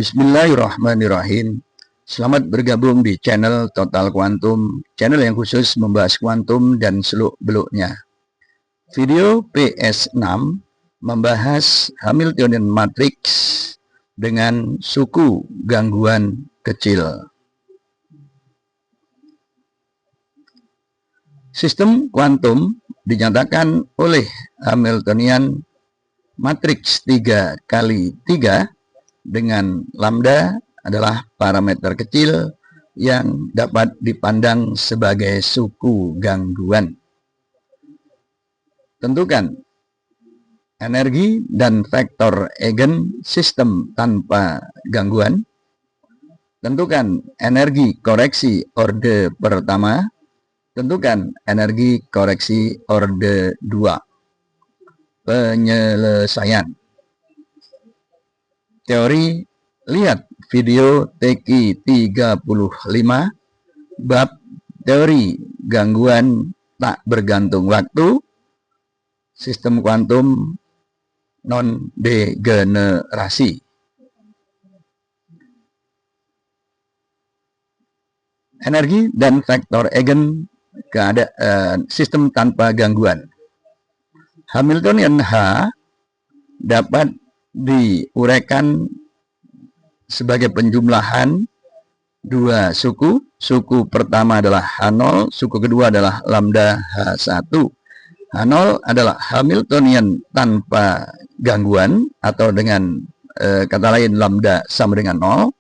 Bismillahirrahmanirrahim. Selamat bergabung di channel Total Quantum, channel yang khusus membahas kuantum dan seluk-beluknya. Video PS6 membahas Hamiltonian Matrix dengan suku gangguan kecil. Sistem kuantum dinyatakan oleh Hamiltonian Matrix 3x3 dengan lambda adalah parameter kecil yang dapat dipandang sebagai suku gangguan. Tentukan energi dan vektor eigen sistem tanpa gangguan. Tentukan energi koreksi orde pertama. Tentukan energi koreksi orde 2. Penyelesaian. Teori, lihat video TQ 35 bab teori gangguan tak bergantung waktu, sistem kuantum non-degenerasi. Energi dan vektor eigen sistem tanpa gangguan. Hamiltonian H dapat diuraikan sebagai penjumlahan dua suku. Suku pertama adalah H0, suku kedua adalah lambda H1. H0 adalah Hamiltonian tanpa gangguan, atau dengan kata lain lambda sama dengan 0,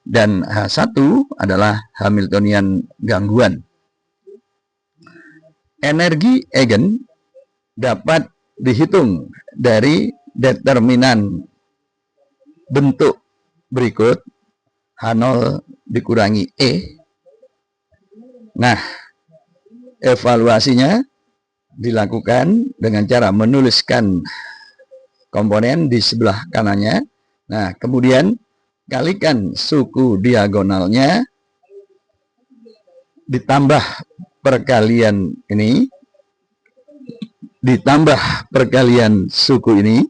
dan H1 adalah Hamiltonian gangguan. Energi eigen dapat dihitung dari determinan bentuk berikut, H0 dikurangi E. Nah, evaluasinya dilakukan dengan cara menuliskan komponen di sebelah kanannya. Nah, kemudian kalikan suku diagonalnya ditambah perkalian ini, ditambah perkalian suku ini,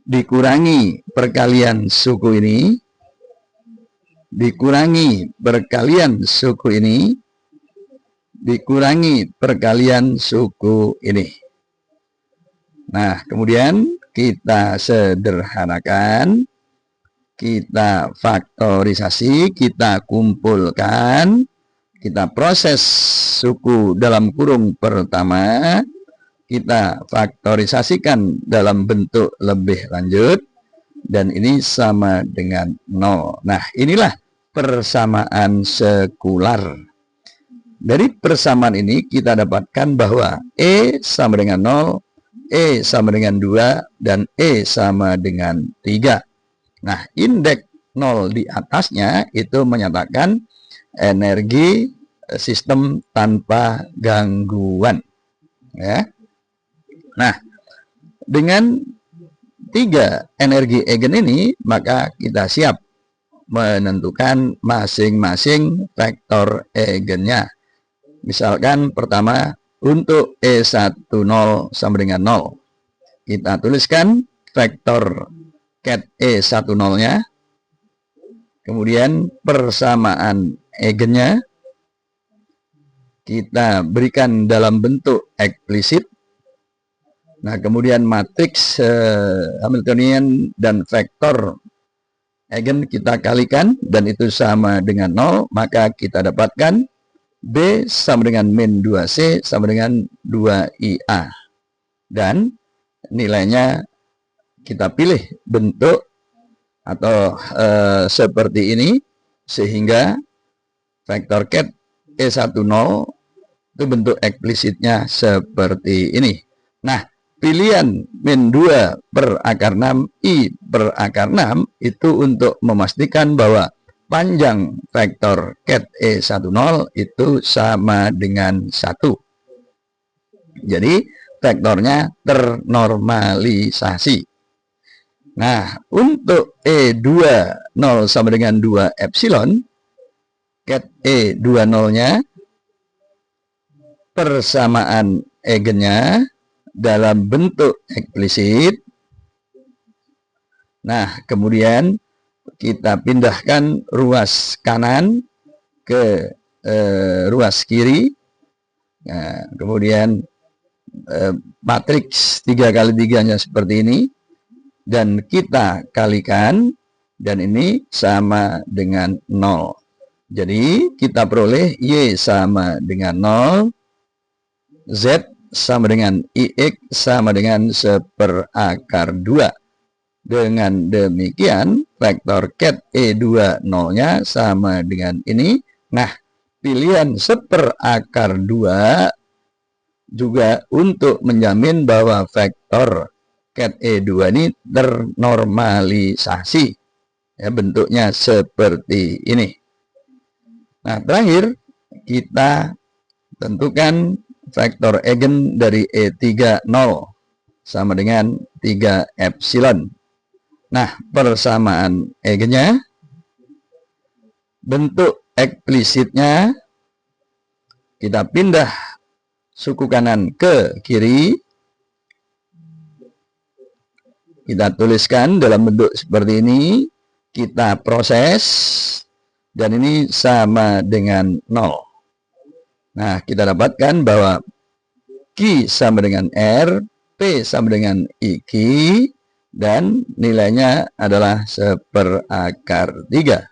dikurangi perkalian suku ini, dikurangi perkalian suku ini, dikurangi perkalian suku ini. Nah, kemudian kita sederhanakan, kita faktorisasi, kita kumpulkan, kita proses suku dalam kurung pertama, kita faktorisasikan dalam bentuk lebih lanjut, dan ini sama dengan 0. Nah, inilah persamaan sekular. Dari persamaan ini kita dapatkan bahwa E sama dengan 0, E sama dengan 2, dan E sama dengan 3. Nah, indeks 0 di atasnya itu menyatakan energi sistem tanpa gangguan. Ya. Nah, dengan 3 energi eigen ini, maka kita siap menentukan masing-masing vektor eigennya. Misalkan pertama, untuk E10 sama dengan 0, kita tuliskan vektor ket E10-nya, kemudian persamaan eigennya kita berikan dalam bentuk eksplisit. Nah, kemudian matriks Hamiltonian dan vektor eigen kita kalikan, dan itu sama dengan 0, maka kita dapatkan B sama dengan min 2C sama dengan 2IA. Dan nilainya kita pilih bentuk atau seperti ini, sehingga vektor ket E10 itu bentuk eksplisitnya seperti ini. Nah, pilihan min 2 per akar 6 I per akar 6 itu untuk memastikan bahwa panjang vektor ket E10 itu sama dengan 1. Jadi vektornya ternormalisasi. Nah, untuk E20 sama dengan 2 epsilon, ket E20-nya persamaan eigennya dalam bentuk eksplisit Nah, kemudian kita pindahkan ruas kanan ke ruas kiri. Nah, kemudian matriks 3 kali 3-nya seperti ini, dan kita kalikan, dan ini sama dengan 0. Jadi kita peroleh Y sama dengan 0, Z sama dengan IX sama dengan 1/2. Dengan demikian vektor ket E2 0-nya sama dengan ini. Nah, pilihan 1/2 juga untuk menjamin bahwa vektor ket E2 ini ternormalisasi. Ya, bentuknya seperti ini. Nah, terakhir kita tentukan vektor eigen dari E3 0 sama dengan 3 epsilon. Nah, persamaan eigennya, bentuk eksplisitnya, kita pindah suku kanan ke kiri. Kita tuliskan dalam bentuk seperti ini, kita proses, dan ini sama dengan 0. Nah, kita dapatkan bahwa Q sama dengan R, P sama dengan IQ, dan nilainya adalah 1/3.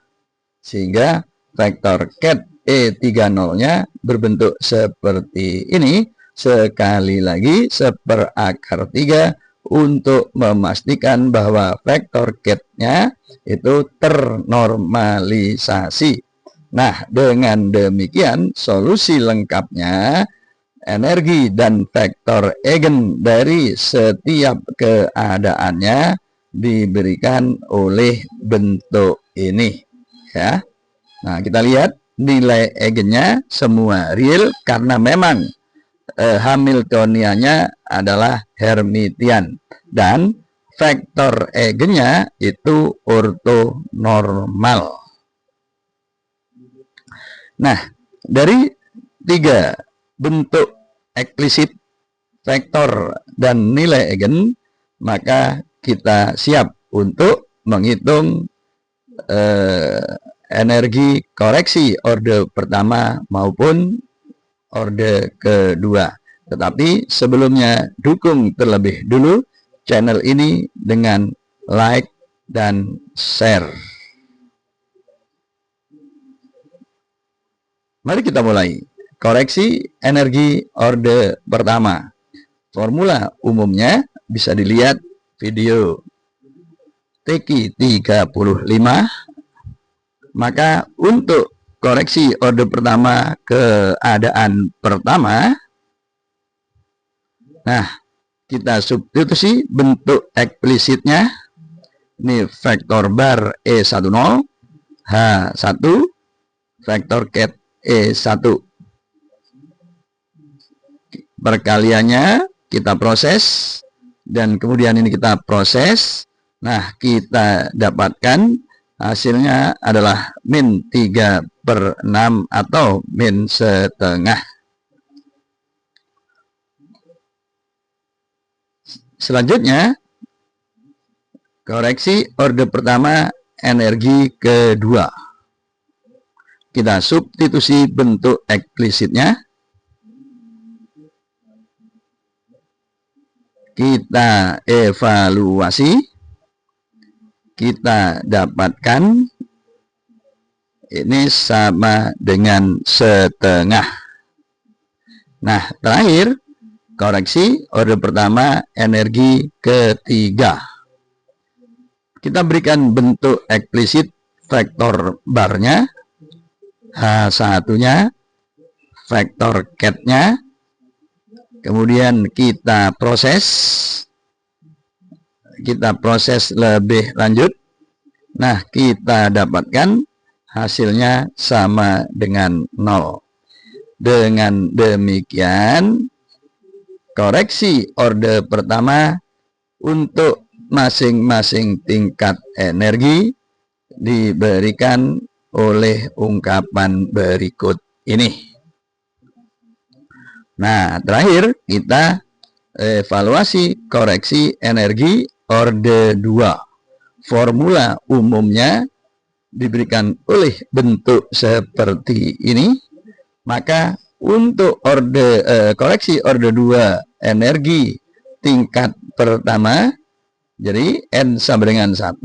Sehingga vektor ket E30-nya berbentuk seperti ini. Sekali lagi 1/3 untuk memastikan bahwa vektor ket-nya itu ternormalisasi. Nah, dengan demikian solusi lengkapnya energi dan vektor eigen dari setiap keadaannya diberikan oleh bentuk ini, ya. Nah, kita lihat nilai eigennya semua real karena memang Hamiltoniannya adalah Hermitian, dan vektor eigennya itu ortonormal. Nah, dari 3 bentuk eksplisit vektor dan nilai eigen, maka kita siap untuk menghitung energi koreksi orde pertama maupun orde kedua. Tetapi sebelumnya dukung terlebih dulu channel ini dengan like dan share. Mari kita mulai. Koreksi energi orde pertama. Formula umumnya bisa dilihat video TQ 35. Maka untuk koreksi orde pertama keadaan pertama, nah, kita substitusi bentuk eksplisitnya. Ini vektor bar E10, H1, vektor ket E1. Perkaliannya kita proses, dan kemudian ini kita proses. Nah, kita dapatkan hasilnya adalah min 3/6 atau min setengah. Selanjutnya, koreksi orde pertama energi kedua. Kita substitusi bentuk eksplisitnya. Kita evaluasi. Kita dapatkan ini sama dengan setengah. Nah, terakhir koreksi orde pertama energi ketiga. Kita berikan bentuk eksplisit vektor barnya, H1-nya, vektor ket-nya, kemudian kita proses lebih lanjut. Nah, kita dapatkan hasilnya sama dengan 0. Dengan demikian, koreksi orde pertama untuk masing-masing tingkat energi diberikan oleh ungkapan berikut ini. Nah, terakhir kita evaluasi koreksi energi orde 2. formula umumnya diberikan oleh bentuk seperti ini, maka untuk koleksi order 2 energi tingkat pertama, jadi N sama dengan 1,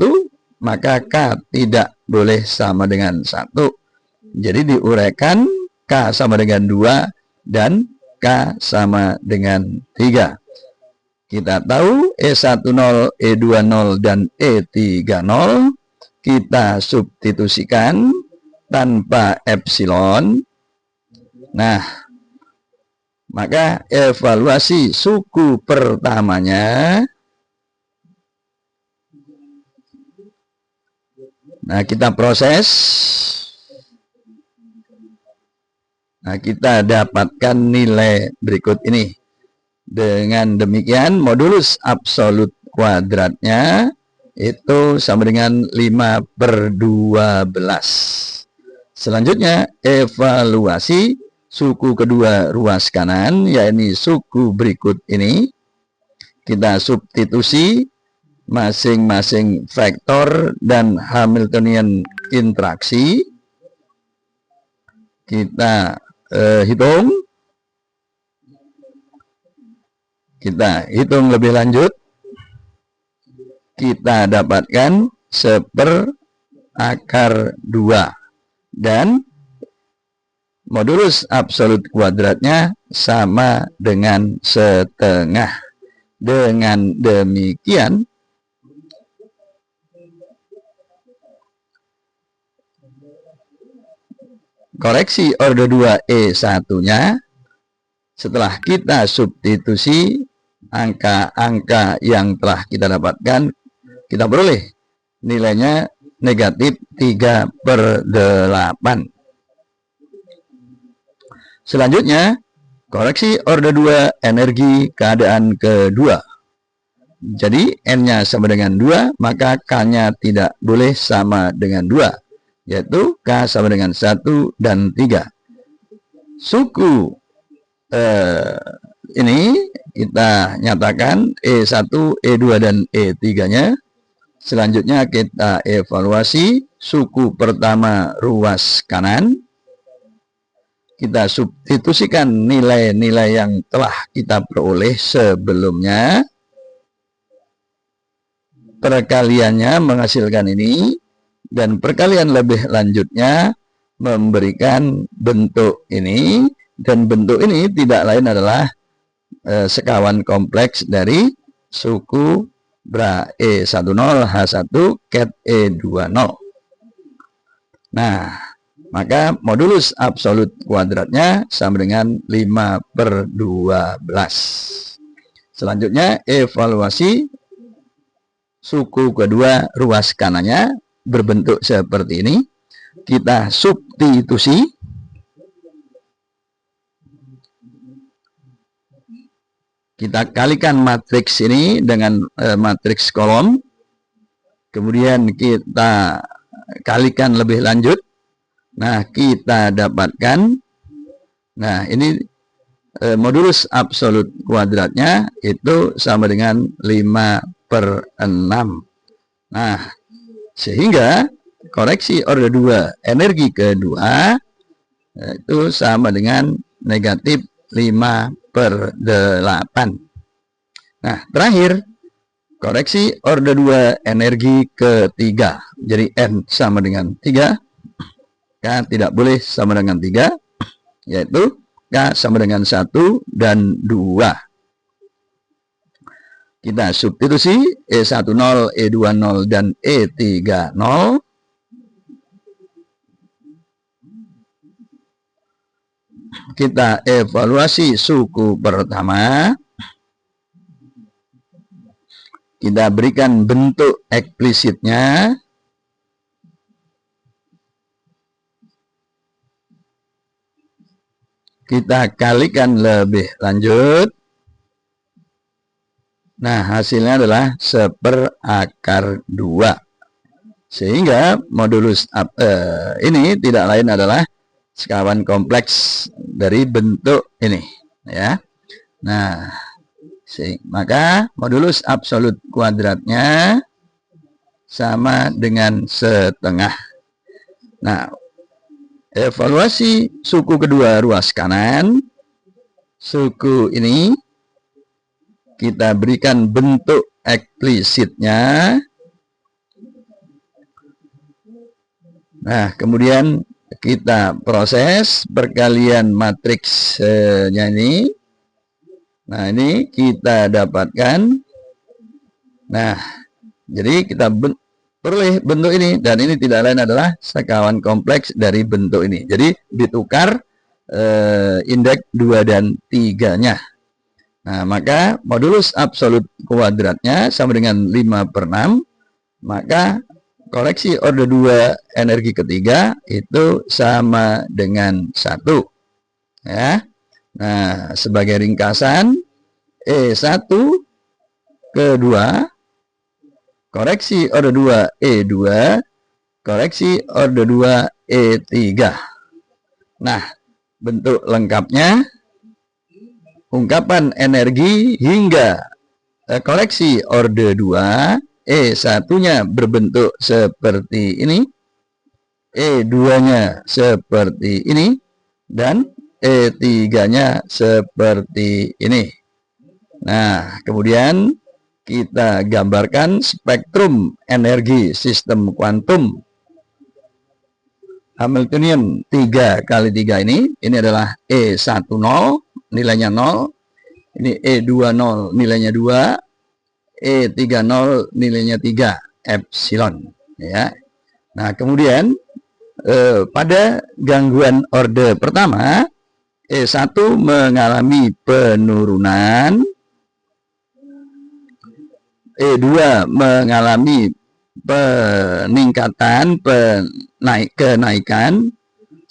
maka K tidak boleh sama dengan 1. Jadi diuraikan K sama dengan 2 dan K sama dengan 3. Kita tahu E10, E20, dan E30 kita substitusikan tanpa epsilon. Nah, maka evaluasi suku pertamanya, nah kita proses, nah kita dapatkan nilai berikut ini. Dengan demikian modulus absolut kuadratnya itu sama dengan 5/12. Selanjutnya evaluasi suku kedua ruas kanan, yaitu suku berikut ini. Kita substitusi masing-masing vektor dan Hamiltonian interaksi. Kita hitung. Kita hitung lebih lanjut. Kita dapatkan 1/2 dan modulus absolut kuadratnya sama dengan setengah. Dengan demikian koreksi order 2 E1-nya setelah kita substitusi angka-angka yang telah kita dapatkan, kita peroleh nilainya negatif 3/8. Selanjutnya, koreksi order 2 energi keadaan kedua. Jadi N-nya sama dengan 2, maka K-nya tidak boleh sama dengan 2, yaitu K sama dengan 1 dan 3. Suku ini kita nyatakan E1, E2, dan E3-nya. Selanjutnya kita evaluasi suku pertama ruas kanan. Kita substitusikan nilai-nilai yang telah kita peroleh sebelumnya. Perkaliannya menghasilkan ini, dan perkalian lebih lanjutnya memberikan bentuk ini, dan bentuk ini tidak lain adalah sekawan kompleks dari suku bra E10 H1 ket E20. Nah, maka modulus absolut kuadratnya sama dengan 5/12. Selanjutnya evaluasi suku kedua ruas kanannya berbentuk seperti ini. Kita substitusi. Kita kalikan matriks ini dengan matriks kolom. Kemudian kita kalikan lebih lanjut. Nah, kita dapatkan. Nah, ini modulus absolut kuadratnya itu sama dengan 5/6. Nah, sehingga koreksi order 2 energi kedua itu sama dengan negatif 5/8. Nah, terakhir koreksi order 2 energi ketiga. Jadi N sama dengan 3, K tidak boleh sama dengan 3, yaitu K sama dengan 1 dan 2. Kita substitusi E10, E20, dan E30. Kita evaluasi suku pertama. Kita berikan bentuk eksplisitnya. Kita kalikan lebih lanjut. Nah, hasilnya adalah 1/2. Sehingga modulus ini tidak lain adalah sekawan kompleks dari bentuk ini, ya. Nah, maka modulus absolut kuadratnya sama dengan setengah. Nah, evaluasi suku kedua ruas kanan. Suku ini kita berikan bentuk eksplisitnya. Nah, kemudian kita proses perkalian matriksnya ini. Nah, ini kita dapatkan. Nah, jadi kita peroleh bentuk ini, dan ini tidak lain adalah sekawan kompleks dari bentuk ini. Jadi ditukar indeks 2 dan 3-nya. Nah, maka modulus absolut kuadratnya sama dengan 5/6, maka koleksi order 2 energi ketiga itu sama dengan 1. Ya. Nah, sebagai ringkasan, E1 ke-2, koreksi order 2 E2, koreksi order 2 E3. Nah, bentuk lengkapnya, ungkapan energi hingga koleksi orde 2, E1-nya berbentuk seperti ini, E2-nya seperti ini, dan E3-nya seperti ini. Nah, kemudian kita gambarkan spektrum energi sistem kuantum Hamiltonian 3 kali 3 ini adalah E10 nilainya 0, ini E20 nilainya 2, E30 nilainya 3 epsilon, ya. Nah, kemudian pada gangguan orde pertama, E1 mengalami penurunan, E2 mengalami peningkatan, kenaikan,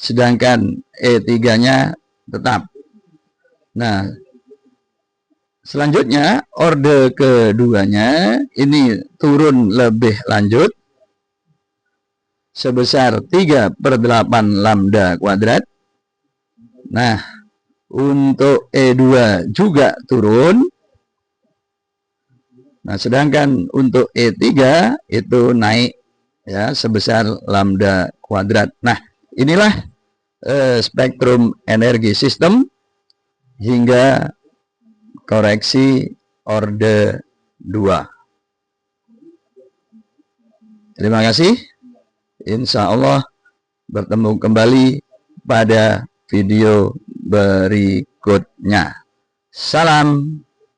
sedangkan E3-nya tetap. Nah, selanjutnya orde keduanya ini turun lebih lanjut sebesar 3/8 lambda kuadrat. Nah, untuk E2 juga turun. Nah, sedangkan untuk E3 itu naik, ya, sebesar lambda kuadrat. Nah, inilah spektrum energi sistem hingga koreksi orde 2. Terima kasih. Insya Allah bertemu kembali pada video berikutnya. Salam.